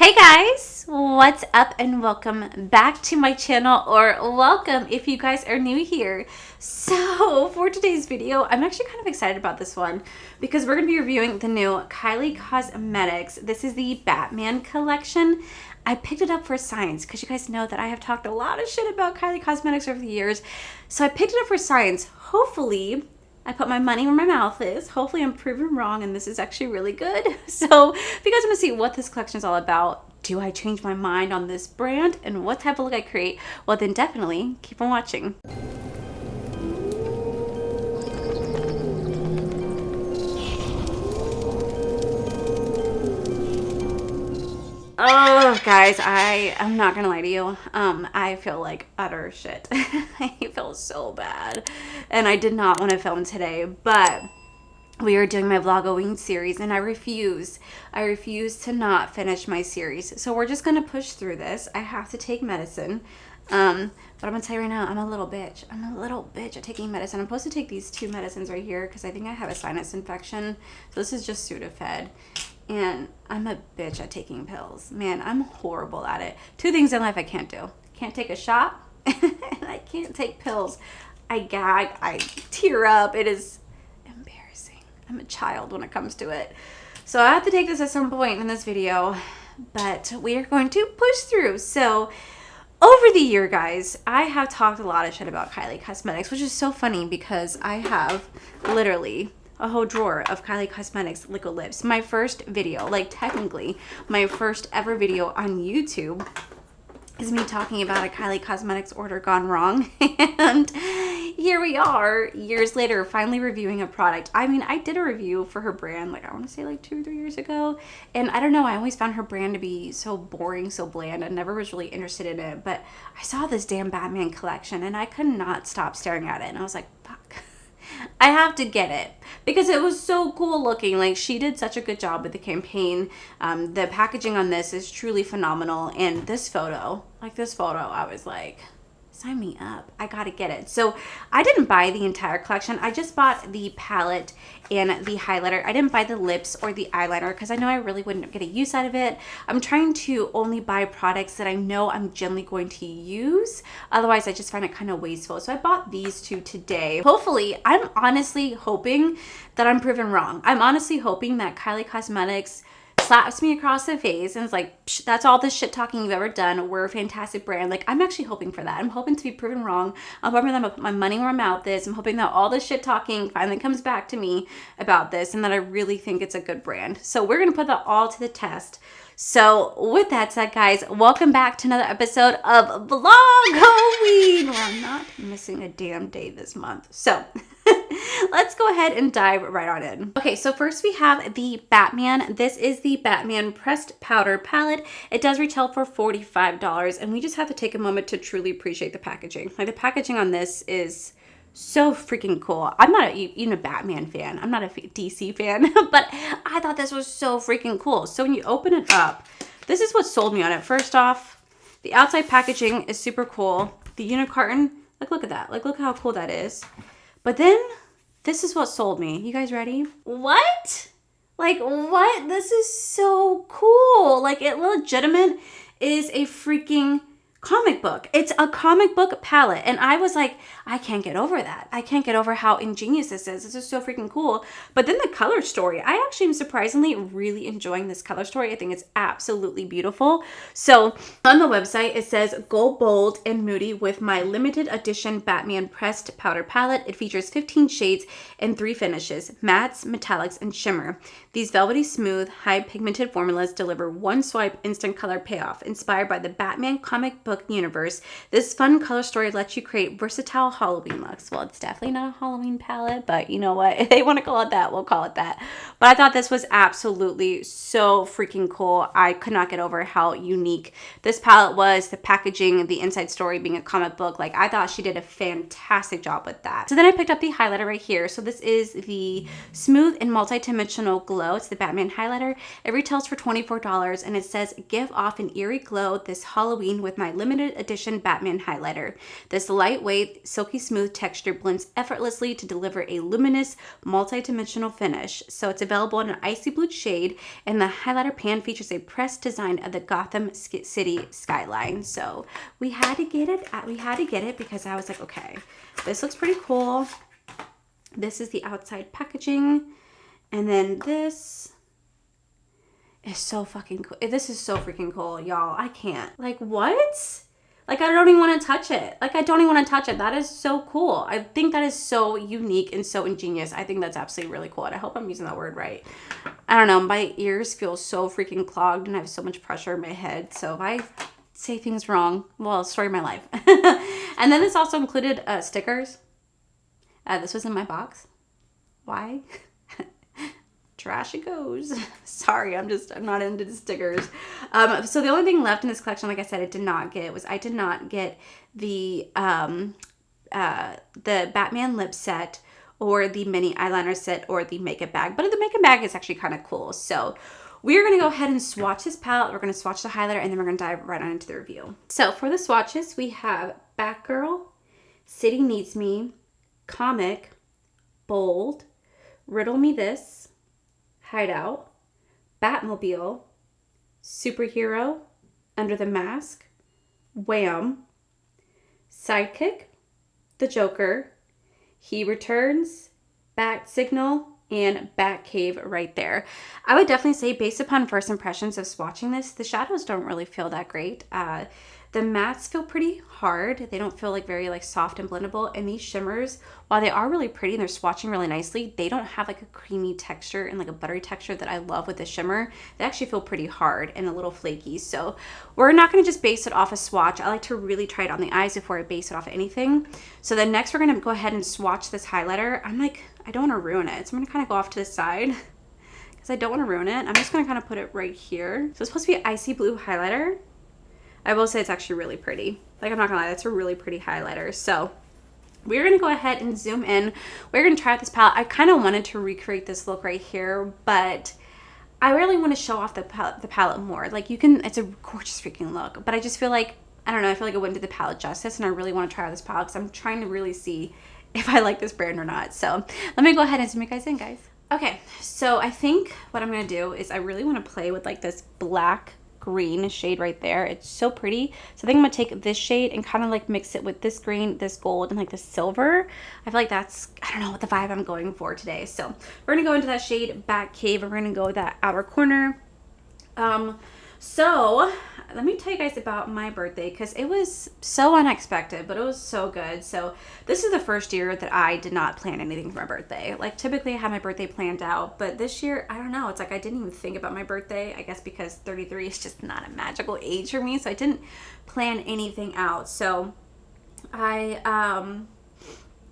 Hey guys, what's up and welcome back to my channel, or welcome if you guys are new here. So for today's video, I'm actually kind of excited about this one because we're going to be reviewing the new Kylie Cosmetics. This is the Batman collection. I picked it up for science because you guys know that I have talked a lot of shit about Kylie Cosmetics over the years. So I picked it up for science. Hopefully I put my money where my mouth is. Hopefully I'm proven wrong and this is actually really good. So if you guys want to see what this collection is all about, do I change my mind on this brand and what type of look I create, well then definitely keep on watching. Oh guys, I'm not gonna lie to you. I feel like utter shit. I feel so bad. And I did not want to film today, but we are doing my Vlog-O-Ween series and I refuse to not finish my series. So we're just gonna push through this. I have to take medicine. But I'm gonna tell you right now, I'm a little bitch. I'm a little bitch at taking medicine. I'm supposed to take these two medicines right here because I think I have a sinus infection. So this is just Sudafed. And I'm a bitch at taking pills. Man, I'm horrible at it. Two things in life I can't do. Can't take a shot and I can't take pills. I gag, I tear up. It is embarrassing. I'm a child when it comes to it. So I have to take this at some point in this video, but we are going to push through. So over the year, guys, I have talked a lot of shit about Kylie Cosmetics, which is so funny because I have literally a whole drawer of Kylie Cosmetics liquid lips. My first video, like technically my first ever video on YouTube, is me talking about a Kylie Cosmetics order gone wrong. And here we are years later finally reviewing a product. I mean, I did a review for her brand like I want to say like 2 or 3 years ago, and I don't know, I always found her brand to be so boring, so bland. I never was really interested in it, but I saw this damn Batman collection and I could not stop staring at it, and I was like, fuck, I have to get it because it was so cool looking. Like, she did such a good job with the campaign. The packaging on this is truly phenomenal. And this photo, I was like, sign me up. I gotta get it. So I didn't buy the entire collection. I just bought the palette and the highlighter. I didn't buy the lips or the eyeliner because I know I really wouldn't get a use out of it. I'm trying to only buy products that I know I'm generally going to use. Otherwise, I just find it kind of wasteful. So I bought these two today. Hopefully, I'm honestly hoping that I'm proven wrong. I'm honestly hoping that Kylie Cosmetics slaps me across the face and it's like, that's all this shit talking you've ever done. We're a fantastic brand. Like, I'm actually hoping for that. I'm hoping to be proven wrong. I'm hoping that I'm gonna put my money where my mouth is. I'm hoping that all this shit talking finally comes back to me about this and that I really think it's a good brand. So we're gonna put that all to the test. So with that said, guys, welcome back to another episode of Vlog-O-Ween, where I'm not missing a damn day this month. So let's go ahead and dive right on in. Okay, so first we have the Batman. This is the Batman Pressed Powder Palette. It does retail for $45, and we just have to take a moment to truly appreciate the packaging. Like, the packaging on this is so freaking cool. I'm not even a Batman fan. I'm not a DC fan, but I thought this was so freaking cool. So when you open it up, this is what sold me on it. First off, the outside packaging is super cool. The unicorn, like, look at that. Like, look how cool that is. But then this is what sold me. You guys ready? What? Like, what? This is so cool. Like, it legitimate is a freaking comic book. It's a comic book palette. And I was like, I can't get over that. I can't get over how ingenious this is. This is so freaking cool. But then the color story, I actually am surprisingly really enjoying this color story. I think it's absolutely beautiful. So on the website, it says, go bold and moody with my limited edition Batman Pressed Powder Palette. It features 15 shades and 3 finishes: mattes, metallics, and shimmer. These velvety smooth, high pigmented formulas deliver one swipe instant color payoff. Inspired by the Batman comic book universe, this fun color story lets you create versatile Halloween looks. Well, it's definitely not a Halloween palette, but you know what? If they want to call it that, we'll call it that. But I thought this was absolutely so freaking cool. I could not get over how unique this palette was, the packaging, the inside story being a comic book. Like, I thought she did a fantastic job with that. So then I picked up the highlighter right here. So this is the Smooth and Multi-Dimensional Glow. It's the Batman highlighter. It retails for $24, and it says, give off an eerie glow this Halloween with my limited edition Batman highlighter. This lightweight, silky smooth texture blends effortlessly to deliver a luminous, multi-dimensional finish. So it's available in an icy blue shade, and the highlighter pan features a pressed design of the Gotham City skyline. So we had to get it. We had to get it because I was like, okay, this looks pretty cool. This is the outside packaging. And then this is so fucking cool. This is so freaking cool, y'all. I can't. Like, what? Like, I don't even want to touch it. Like, I don't even want to touch it. That is so cool. I think that is so unique and so ingenious. I think that's absolutely really cool. And I hope I'm using that word right. I don't know. My ears feel so freaking clogged and I have so much pressure in my head. So if I say things wrong, well, story of my life. And then this also included stickers. This was in my box. Why? Trash it goes. Sorry, I'm not into the stickers. So the only thing left in this collection, like I said, I did not get the Batman lip set or the mini eyeliner set or the makeup bag. But the makeup bag is actually kind of cool. So we're going to go ahead and swatch this palette. We're going to swatch the highlighter and then we're going to dive right on into the review. So for the swatches, we have Batgirl, City Needs Me, Comic, Bold, Riddle Me This, Hideout, Batmobile, Superhero, Under the Mask, Wham, Sidekick, The Joker, He Returns, Bat Signal, and Batcave right there. I would definitely say, based upon first impressions of swatching this, the shadows don't really feel that great. The mattes feel pretty hard. They don't feel like very like soft and blendable. And these shimmers, while they are really pretty and they're swatching really nicely, they don't have like a creamy texture and like a buttery texture that I love with the shimmer. They actually feel pretty hard and a little flaky. So we're not going to just base it off a swatch. I like to really try it on the eyes before I base it off of anything. So then next we're going to go ahead and swatch this highlighter. I'm like, I don't want to ruin it. So I'm going to kind of go off to the side because I don't want to ruin it. I'm just going to kind of put it right here. So it's supposed to be an icy blue highlighter. I will say it's actually really pretty. Like, I'm not gonna lie, that's a really pretty highlighter. So we're gonna go ahead and zoom in. We're gonna try out this palette. I kind of wanted to recreate this look right here, but I really want to show off the palette more. Like, you can, it's a gorgeous freaking look, but I just feel like, I don't know, I feel like it wouldn't do the palette justice, and I really want to try out this palette because I'm trying to really see if I like this brand or not. So let me go ahead and zoom you guys in, guys. Okay, so I think what I'm gonna do is I really want to play with like this black green shade right there. It's so pretty. So I think I'm gonna take this shade and kind of like mix it with this green, this gold, and like the silver. I feel like that's, I don't know what the vibe I'm going for today. So we're gonna go into that shade Batcave, and we're gonna go with that outer corner. So let me tell you guys about my birthday because it was so unexpected, but it was so good. So this is the first year that I did not plan anything for my birthday. Like, typically I have my birthday planned out, but this year, I don't know. It's like I didn't even think about my birthday. I guess because 33 is just not a magical age for me. So I didn't plan anything out. So I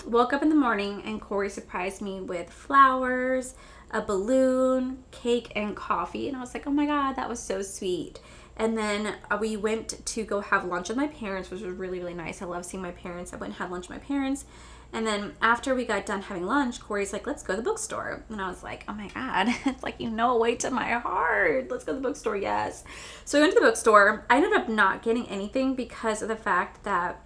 woke up in the morning and Corey surprised me with flowers, a balloon, cake, and coffee. And I was like, oh my God, that was so sweet. And then we went to go have lunch with my parents, which was really, really nice. I love seeing my parents. I went and had lunch with my parents. And then after we got done having lunch, Corey's like, let's go to the bookstore. And I was like, oh my God, it's like, you know, way to my heart. Let's go to the bookstore, yes. So we went to the bookstore. I ended up not getting anything because of the fact that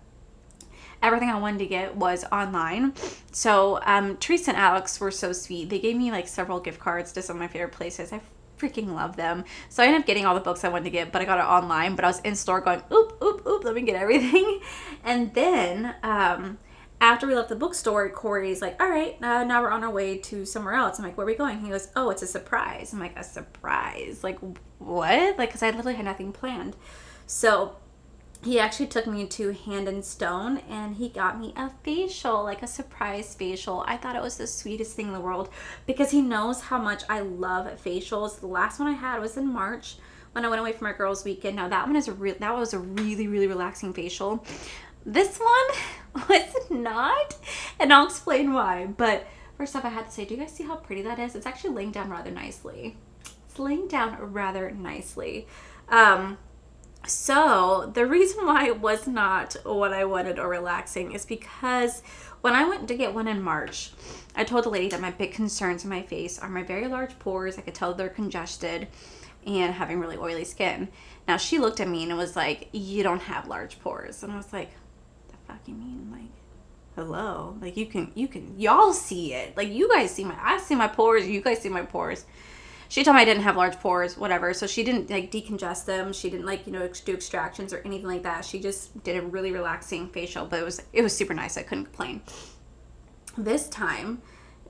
everything I wanted to get was online. So Teresa and Alex were so sweet. They gave me like several gift cards to some of my favorite places. I freaking love them. So I ended up getting all the books I wanted to get, but I got it online. But I was in store going, oop, oop, oop, let me get everything. And then after we left the bookstore, Corey's like, all right, now we're on our way to somewhere else. I'm like, where are we going? He goes, oh, it's a surprise. I'm like, a surprise? Like, what? Like, because I literally had nothing planned. So he actually took me to Hand and Stone and he got me a facial, like a surprise facial. I thought it was the sweetest thing in the world because he knows how much I love facials. The last one I had was in March when I went away for my girls' weekend. Now that one is that was a really, really relaxing facial. This one was not, and I'll explain why. But first off, I had to say, do you guys see how pretty that is? It's actually laying down rather nicely. It's laying down rather nicely. So the reason why it was not what I wanted or relaxing is because when I went to get one in March, I told the lady that my big concerns in my face are my very large pores. I could tell they're congested and having really oily skin. Now she looked at me and was like, you don't have large pores. And I was like, the fuck you mean? Like, hello? Like, y'all see it. Like, you guys see I see my pores, you guys see my pores. She told me I didn't have large pores, whatever. So she didn't like decongest them. She didn't like, do extractions or anything like that. She just did a really relaxing facial, but it was super nice. I couldn't complain. This time,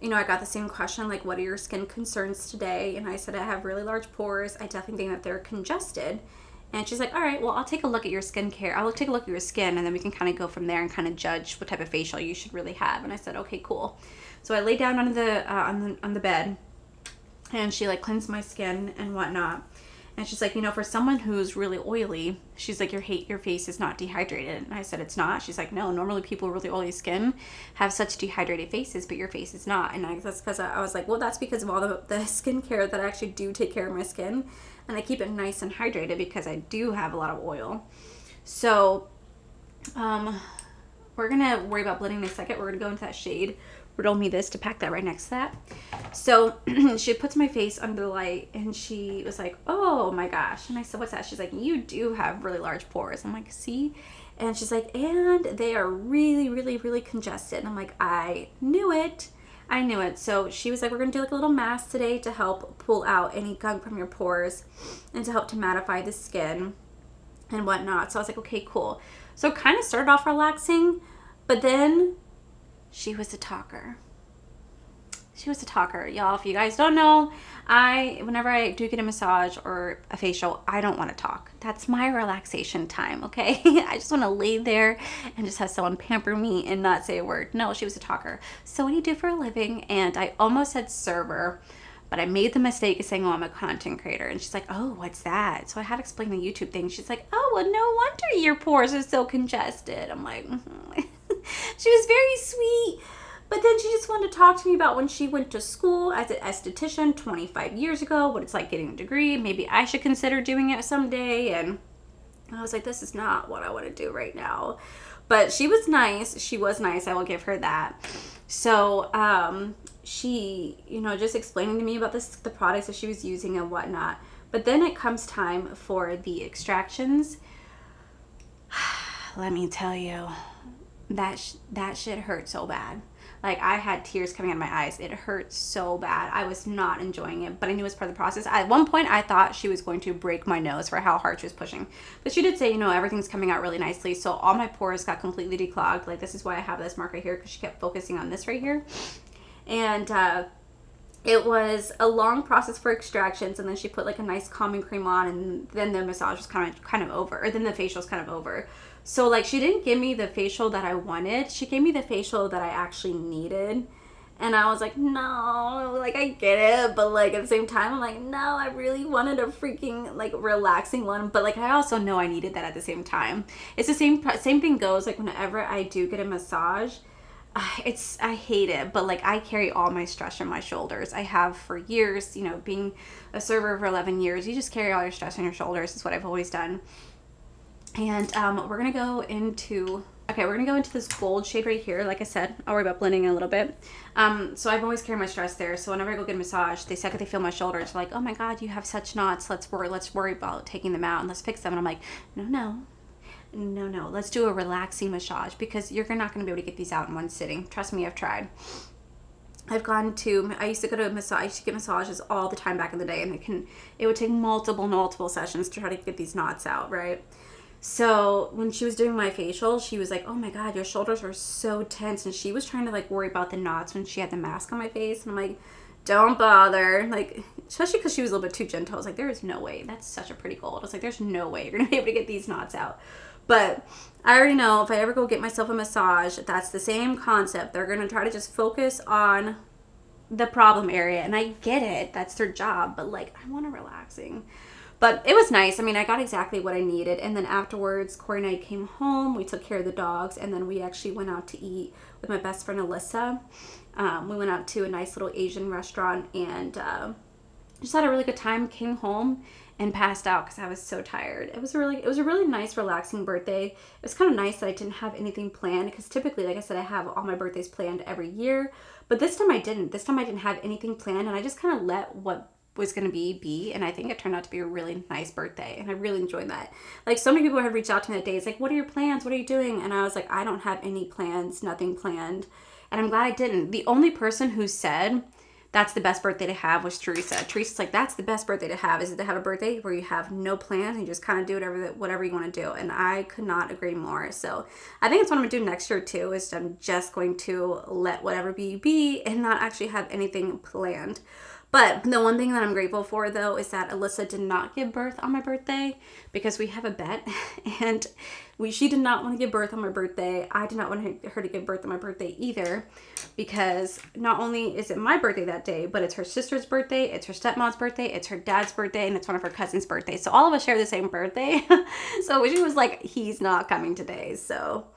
I got the same question, like, what are your skin concerns today? And I said, I have really large pores. I definitely think that they're congested. And she's like, all right, well, I'll take a look at your skincare. I'll take a look at your skin, and then we can kind of go from there and kind of judge what type of facial you should really have. And I said, okay, cool. So I laid down on the bed, and she like cleansed my skin and whatnot. And she's like, for someone who's really oily, she's like, your face is not dehydrated. And I said, it's not. She's like, no, normally people with really oily skin have such dehydrated faces, but your face is not. And that's because I was like, well, that's because of all the skincare that I actually do take care of my skin. And I keep it nice and hydrated because I do have a lot of oil. So, we're going to worry about blending in a second. We're going to go into that shade. Rolled me this to pack that right next to that. So she puts my face under the light and she was like, oh my gosh. And I said, what's that? She's like, you do have really large pores. I'm like, see? And she's like, and they are really, really, really congested. And I'm like, I knew it. So she was like, we're going to do like a little mask today to help pull out any gunk from your pores and to help to mattify the skin and whatnot. So I was like, okay, cool. So it kind of started off relaxing, but then she was a talker. Y'all. If you guys don't know, whenever I do get a massage or a facial, I don't want to talk. That's my relaxation time, okay? I just want to lay there and just have someone pamper me and not say a word. No, she was a talker. So what do you do for a living? And I almost said server, but I made the mistake of saying, oh, I'm a content creator. And she's like, oh, what's that? So I had to explain the YouTube thing. She's like, oh, well, no wonder your pores are so congested. I'm like, She was very sweet. But then she just wanted to talk to me about when she went to school as an esthetician 25 years ago, what it's like getting a degree. Maybe I should consider doing it someday. And I was like, this is not what I want to do right now. But she was nice. I will give her that. So she, just explaining to me about the products that she was using and whatnot. But then it comes time for the extractions. Let me tell you, that shit hurt so bad. Like, I had tears coming out of my eyes. It hurt so bad. I was not enjoying it, but I knew it was part of the process. At one point, I thought she was going to break my nose for how hard she was pushing. But she did say, everything's coming out really nicely. So all my pores got completely declogged. Like, this is why I have this mark right here, because she kept focusing on this right here. And it was a long process for extractions, and then she put like a nice calming cream on, and then the massage was kind of over, or then the facial was kind of over. So like, she didn't give me the facial that I wanted. She gave me the facial that I actually needed. And I was like, no, like, I get it. But like, at the same time, I'm like, no, I really wanted a freaking like relaxing one. But like, I also know I needed that at the same time. It's the same thing goes like whenever I do get a massage. I hate it, but like, I carry all my stress on my shoulders. I have for years, being a server for 11 years, you just carry all your stress on your shoulders. Is what I've always done. And we're going to go into this gold shade right here. Like I said, I'll worry about blending in a little bit. So I've always carried my stress there. So whenever I go get a massage, they say that they feel my shoulders, like, oh my God, you have such knots. Let's worry about taking them out and let's fix them. And I'm like, no. Let's do a relaxing massage, because you're not going to be able to get these out in one sitting. Trust me, I've tried. I used to go to massage. I used to get massages all the time back in the day, and it would take multiple sessions to try to get these knots out, right? So when she was doing my facial, she was like, oh my God, your shoulders are so tense. And she was trying to like worry about the knots when she had the mask on my face. And I'm like, don't bother. Like, especially because she was a little bit too gentle. I was like, there is no way. That's such a pretty gold. I was like, there's no way you're going to be able to get these knots out. But I already know if I ever go get myself a massage, that's the same concept. They're going to try to just focus on the problem area. And I get it. That's their job. But like, I want a relaxing. But it was nice. I mean, I got exactly what I needed. And then afterwards, Corey and I came home. We took care of the dogs. And then we actually went out to eat with my best friend, Alyssa. We went out to a nice little Asian restaurant and just had a really good time. Came home and passed out because I was so tired. It was a really nice, relaxing birthday. It was kind of nice that I didn't have anything planned, because typically, like I said, I have all my birthdays planned every year. But this time I didn't. This time I didn't have anything planned, and I just kind of let what was going to be B, and I think it turned out to be a really nice birthday, and I really enjoyed that. Like, so many people had reached out to me that day. It's like, what are your plans? What are you doing? And I was like, I don't have any plans, nothing planned. And I'm glad I didn't. The only person who said that's the best birthday to have was Teresa. Teresa's like, that's the best birthday to have, is to have a birthday where you have no plans and you just kind of do whatever you want to do. And I could not agree more. So I think it's what I'm going to do next year too, is I'm just going to let whatever be and not actually have anything planned. But the one thing that I'm grateful for, though, is that Alyssa did not give birth on my birthday, because we have a bet, and she did not want to give birth on my birthday. I did not want her to give birth on my birthday either, because not only is it my birthday that day, but it's her sister's birthday, it's her stepmom's birthday, it's her dad's birthday, and it's one of her cousin's birthdays. So all of us share the same birthday. So she was like, he's not coming today. So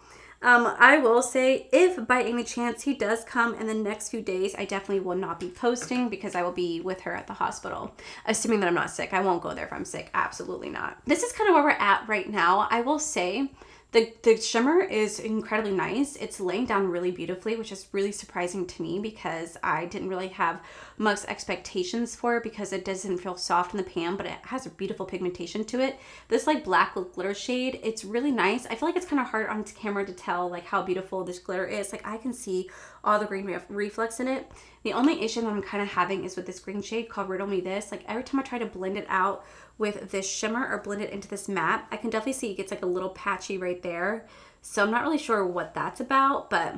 I will say, if by any chance he does come in the next few days, I definitely will not be posting, because I will be with her at the hospital, assuming that I'm not sick. I won't go there if I'm sick. Absolutely not. This is kind of where we're at right now. I will say the shimmer is incredibly nice. It's laying down really beautifully, which is really surprising to me, because I didn't really have much expectations for it, because it doesn't feel soft in the pan, but it has a beautiful pigmentation to it. This like black with glitter shade, it's really nice. I feel like it's kind of hard on camera to tell like how beautiful this glitter is. Like, I can see all the green reflex in it. The only issue that I'm kind of having is with this green shade called Riddle Me This. Like, every time I try to blend it out with this shimmer or blend it into this matte, I can definitely see it gets like a little patchy right there. So I'm not really sure what that's about, but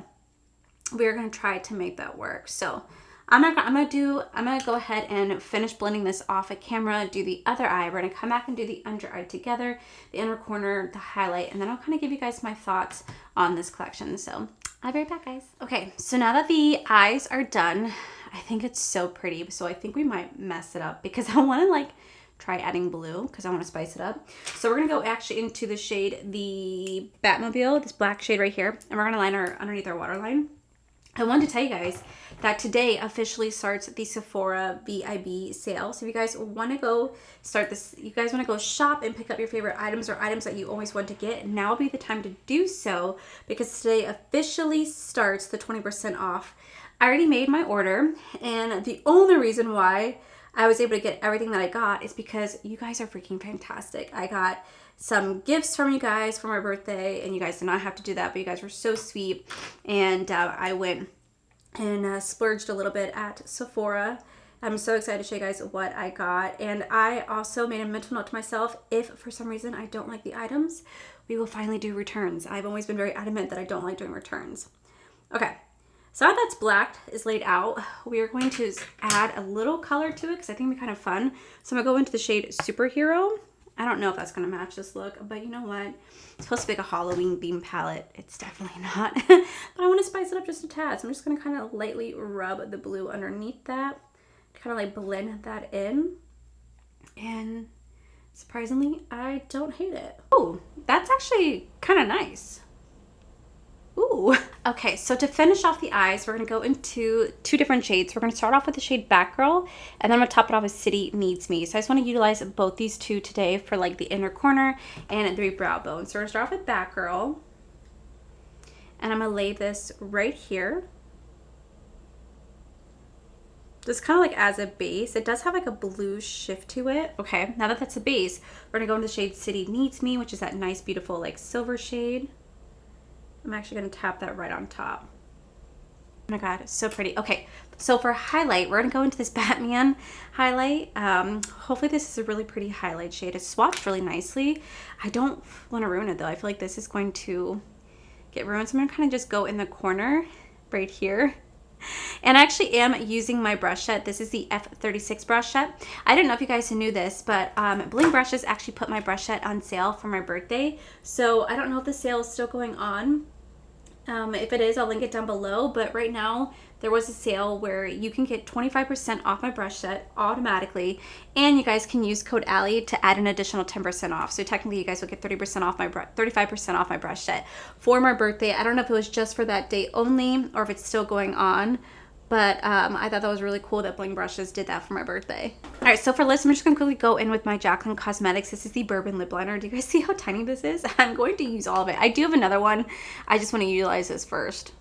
we're gonna try to make that work. So I'm gonna go ahead and finish blending this off at camera, do the other eye. We're gonna come back and do the under eye together, the inner corner, the highlight, and then I'll kind of give you guys my thoughts on this collection. So I'll be right back, guys. Okay, so now that the eyes are done, I think it's so pretty. So I think we might mess it up, because I want to like try adding blue, because I want to spice it up. So we're gonna go actually into the shade, the Batmobile, this black shade right here, and we're gonna line our underneath our waterline. I wanted to tell you guys that today officially starts the Sephora VIB sale. So if you guys want to go start this, you guys want to go shop and pick up your favorite items or items that you always want to get, now will be the time to do so, because today officially starts the 20% off. I already made my order, and the only reason why I was able to get everything that I got is because you guys are freaking fantastic. I got some gifts from you guys for my birthday, and you guys did not have to do that, but you guys were so sweet. And I went and splurged a little bit at Sephora. I'm so excited to show you guys what I got. And I also made a mental note to myself, if for some reason I don't like the items, we will finally do returns. I've always been very adamant that I don't like doing returns. Okay. So now that's black is laid out, we are going to add a little color to it, because I think it'd be kind of fun. So I'm going to go into the shade Superhero. I don't know if that's going to match this look, but you know what? It's supposed to be like a Halloween theme palette. It's definitely not. But I want to spice it up just a tad. So I'm just going to kind of lightly rub the blue underneath that. Kind of like blend that in. And surprisingly, I don't hate it. Oh, that's actually kind of nice. Ooh. Okay, so to finish off the eyes, we're going to go into two different shades. We're going to start off with the shade Batgirl, and then I'm going to top it off with City Needs Me. So I just want to utilize both these two today for like the inner corner and the brow bone. So we're going to start off with Batgirl, and I'm going to lay this right here. Just kind of like as a base. It does have like a blue shift to it. Okay, now that that's the base, we're going to go into the shade City Needs Me, which is that nice, beautiful like silver shade. I'm actually going to tap that right on top. Oh my god, it's so pretty. Okay, so for highlight, we're going to go into this Batman highlight. Hopefully this is a really pretty highlight shade. It's swatched really nicely. I don't want to ruin it though. I feel like this is going to get ruined. So I'm going to kind of just go in the corner right here. And I actually am using my brush set. This is the F36 brush set. I didn't know if you guys knew this, but Bling Brushes actually put my brush set on sale for my birthday. So I don't know if the sale is still going on. If it is, I'll link it down below. But right now, there was a sale where you can get 25% off my brush set automatically. And you guys can use code Allie to add an additional 10% off. So technically, you guys will get 30% off 35% off my brush set for my birthday. I don't know if it was just for that day only or if it's still going on. But I thought that was really cool that Bling Brushes did that for my birthday. All right, so for lips, I'm just going to quickly go in with my Jaclyn Cosmetics. This is the Bourbon Lip Liner. Do you guys see how tiny this is? I'm going to use all of it. I do have another one. I just want to utilize this first.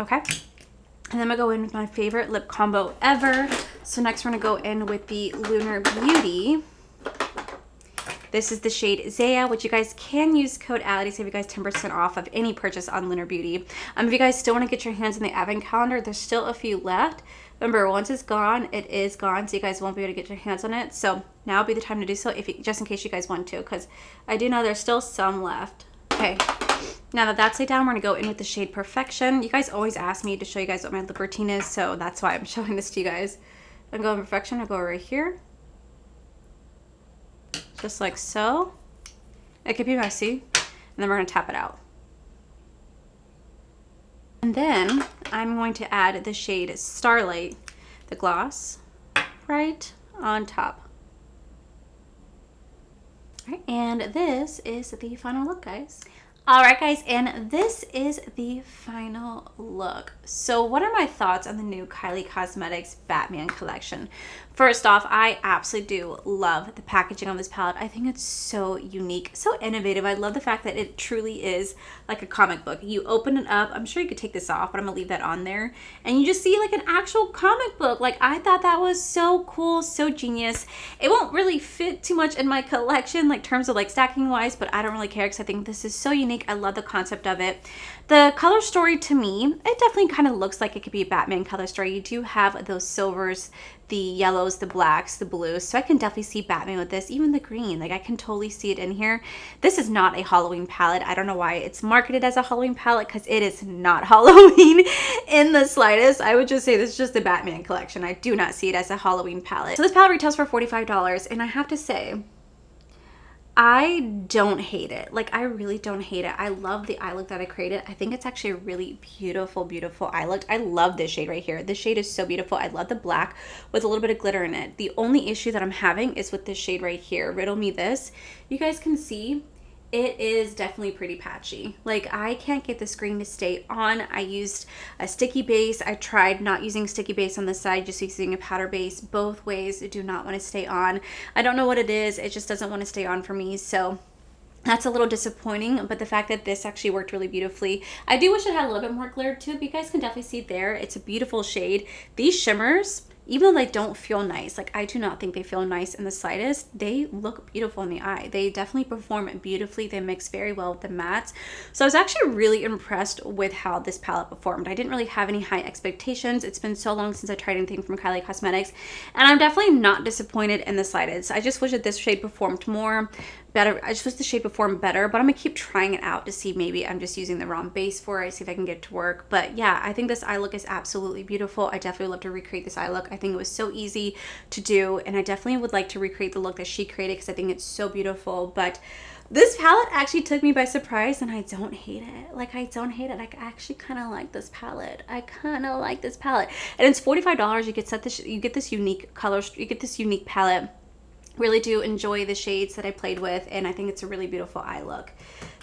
Okay. And then I'm going to go in with my favorite lip combo ever. So next we're gonna go in with the Lunar Beauty. This is the shade Zaya, which you guys can use code Allie to save you guys 10% off of any purchase on Lunar Beauty. If you guys still want to get your hands on the advent calendar, there's still a few left. Remember, once it's gone, it is gone, so you guys won't be able to get your hands on it. So now would be the time to do so, just in case you guys want to, because I do know there's still some left. Okay, now that that's laid down, we're gonna go in with the shade Perfection. You guys always ask me to show you guys what my lip routine is, so that's why I'm showing this to you guys. I'm going Perfection. I go right here, just like so. It could be messy, and then we're gonna tap it out. And then I'm going to add the shade Starlight, the gloss, right on top. All right, and this is the final look, guys. All right, guys, and this is the final look. So what are my thoughts on the new Kylie Cosmetics Batman collection? First off, I absolutely do love the packaging on this palette. I think it's so unique, so innovative. I love the fact that it truly is like a comic book. You open it up, I'm sure you could take this off, but I'm gonna leave that on there, and you just see like an actual comic book. Like, I thought that was so cool, so genius. It won't really fit too much in my collection, like terms of like stacking wise, but I don't really care because I think this is so unique. I love the concept of it. The color story, to me, it definitely kind of looks like it could be a Batman color story. You do have those silvers, the yellows, the blacks, the blues, so I can definitely see Batman with this, even the green. Like, I can totally see it in here. This is not a Halloween palette. I don't know why it's marketed as a Halloween palette, because it is not Halloween in the slightest. I would just say this is just the Batman collection. I do not see it as a Halloween palette. So this palette retails for $45, and I have to say, I don't hate it. Like, I really don't hate it. I love the eye look that I created. I think it's actually a really beautiful, beautiful eye look. I love this shade right here. This shade is so beautiful. I love the black with a little bit of glitter in it. The only issue that I'm having is with this shade right here, Riddle Me This. You guys can see it is definitely pretty patchy. Like, I can't get the screen to stay on. I used a sticky base. I tried not using sticky base on the side, just using a powder base. Both ways do not want to stay on. I don't know what it is. It just doesn't want to stay on for me. So that's a little disappointing, but the fact that this actually worked really beautifully. I do wish it had a little bit more glitter too, but you guys can definitely see there. It's a beautiful shade. These shimmers, even though they don't feel nice, like, I do not think they feel nice in the slightest, they look beautiful in the eye. They definitely perform beautifully. They mix very well with the mattes. So I was actually really impressed with how this palette performed. I didn't really have any high expectations. It's been so long since I tried anything from Kylie Cosmetics, and I'm definitely not disappointed in the slightest. I just wish that this shade performed better. I just wish the shade performed better, but I'm gonna keep trying it out to see. Maybe I'm just using the wrong base for it, see if I can get it to work. But yeah, I think this eye look is absolutely beautiful. I definitely would love to recreate this eye look. I think it was so easy to do, and I definitely would like to recreate the look that she created because I think it's so beautiful. But this palette actually took me by surprise, and I don't hate it. Like, I don't hate it. I actually kind of like this palette. I kind of like this palette, and it's $45. You get this unique color. You get this unique palette. Really do enjoy the shades that I played with, and I think it's a really beautiful eye look.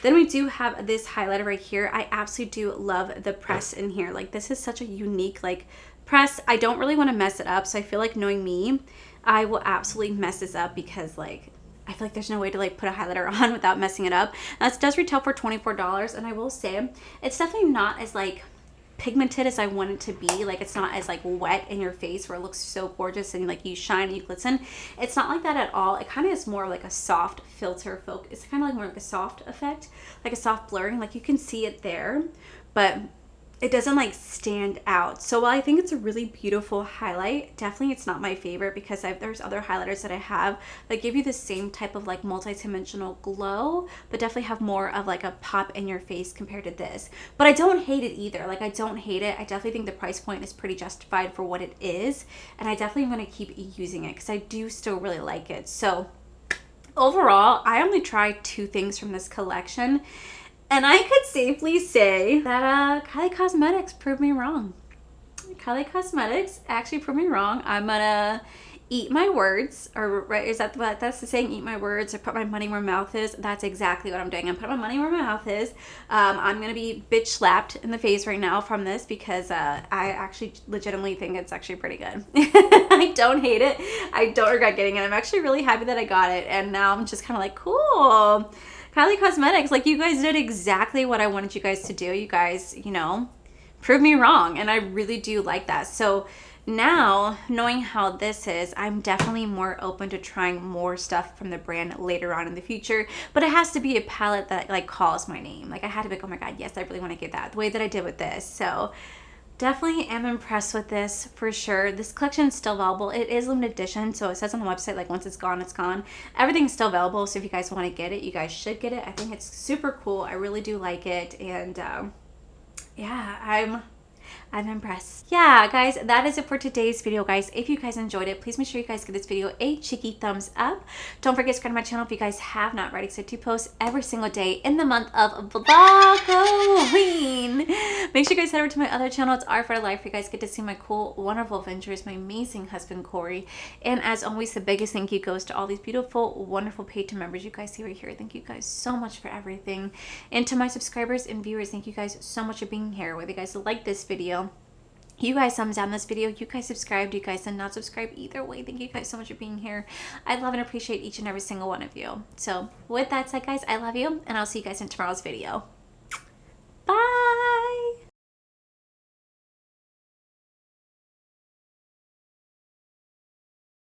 Then we do have this highlighter right here. I absolutely do love the press in here. Like, this is such a unique, like, press. I don't really want to mess it up, so I feel like, knowing me, I will absolutely mess this up because, like, I feel like there's no way to, like, put a highlighter on without messing it up. Now, this does retail for $24, and I will say it's definitely not as, like, pigmented as I want it to be. Like, it's not as, like, wet in your face where it looks so gorgeous and, like, you shine and you glisten. It's not like that at all. It kind of is more like a soft filter focus. It's kind of like more like a soft effect, like a soft blurring. Like, you can see it there, but it doesn't, like, stand out. So while I think it's a really beautiful highlight, definitely it's not my favorite because there's other highlighters that I have that give you the same type of, like, multi-dimensional glow, but definitely have more of, like, a pop in your face compared to this. But I don't hate it either. Like, I don't hate it. I definitely think the price point is pretty justified for what it is, and I definitely am going to keep using it because I do still really like it. So overall, I only tried 2 things from this collection, and I could safely say that Kylie Cosmetics proved me wrong. Kylie Cosmetics actually proved me wrong. I'm gonna eat my words, or right, is that what that's the saying? Eat my words, or put my money where my mouth is. That's exactly what I'm doing. I'm putting my money where my mouth is. I'm gonna be bitch slapped in the face right now from this because I actually legitimately think it's actually pretty good. I don't hate it. I don't regret getting it. I'm actually really happy that I got it, and now I'm just kind of like, cool. Kylie Cosmetics, like, you guys did exactly what I wanted you guys to do. You guys, you know, proved me wrong, and I really do like that. So now, knowing how this is, I'm definitely more open to trying more stuff from the brand later on in the future. But it has to be a palette that like calls my name. Like I had to be like, oh my god, yes, I really want to get that. The way that I did with this. So definitely am impressed with this for sure. This collection is still available. It is limited edition, so it says on the website like once it's gone, it's gone. Everything's still available, so if you guys want to get it, you guys should get it. I think it's super cool. I really do like it, and yeah, I'm impressed. Yeah, guys, that is it for today's video, guys. If you guys enjoyed it, please make sure you guys give this video a cheeky thumbs up. Don't forget to subscribe to my channel if you guys have not already, because I do post every single day in the month of Vlog-O-Ween. Make sure you guys head over to my other channel. It's Art for Life. You guys get to see my cool, wonderful adventures, my amazing husband, Corey. And as always, the biggest thank you goes to all these beautiful, wonderful Patreon members you guys see right here. Thank you guys so much for everything. And to my subscribers and viewers, thank you guys so much for being here. Whether you guys like this video, you guys thumbs down this video, you guys subscribed, you guys did not subscribe, either way, thank you guys so much for being here. I love and appreciate each and every single one of you. So with that said, guys, I love you, and I'll see you guys in tomorrow's video. Bye.